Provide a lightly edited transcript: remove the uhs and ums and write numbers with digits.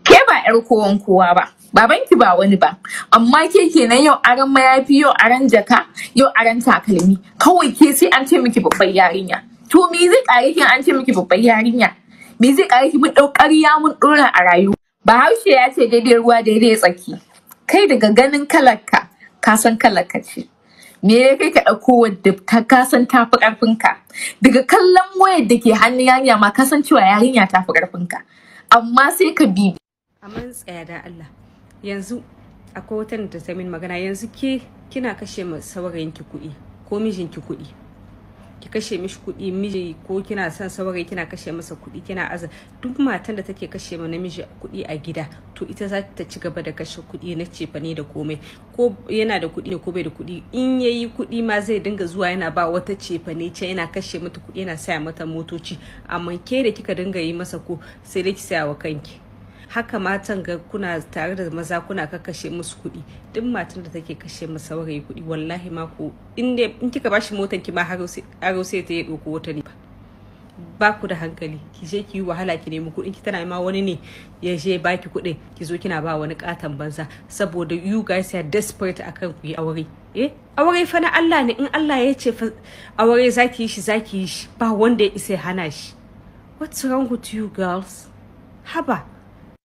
Ke ba 'yar kowan kowa ba, babanki ba wani ba, amma ke kenan yau aran mayafi, yau aran jaka, yau aran takalmi, kawai ke sai an ce miki babbar yarinya. To me zai ƙare ki an ce miki babbar yarinya? Me zai ƙare ki mun ɗau ƙarya mun ɗora a rayuwa? Bahaushe ya ce daidai ruwa daidai tsaki. Kai daga ganin kalarka, ka san kalarka ce. Me ya kai ka ɗauko wadda ka san ta fi ƙarfinka? Daga kallon wayar da ke hannun yarinya ma ka san cewa yarinya ta fi ƙarfinka. Amma sai ka bi. Amma tsaya da Allah. Yanzu akwai wata da ta min magana, yanzu ke kina kashe ma saurayinki kuɗi ko mijinki kuɗi. Ki kashe mishi kuɗi, miji ko kina son saurayi kina kashe masa kuɗi, kina aza duk matan da take kashe ma namiji kuɗi a gida to ita za ta ci gaba da kashe kuɗi na cefane da komai, ko yana da kuɗi ko bai da kuɗi. In yayi kuɗi ma zai dinga zuwa yana ba wata cefane ce, yana kashe mata kuɗi, yana saya mata motoci. Amma ke da kika dinga yi masa ko sai dai ki saya wa kanki. Haka matan ga kuna tare da maza kuna kakkashe musu kuɗi. Duk matan da take kashe masa saurayi kuɗi wallahi ma ko in kika bashi motan ki ma aro sai ta yi ɗauko wata ne ba ku da hankali. Ki je ki yi wahala ki nemi kuɗin ki, tana ma wani ne ya je baki kuɗin ki zo kina ba wani katon banza saboda you guys are desperate akan ku yi aure. Aure fa na Allah ne, in Allah ya ce fa aure zaki yi shi ba wanda ya isa hana shi. What's wrong with you girls? Haba.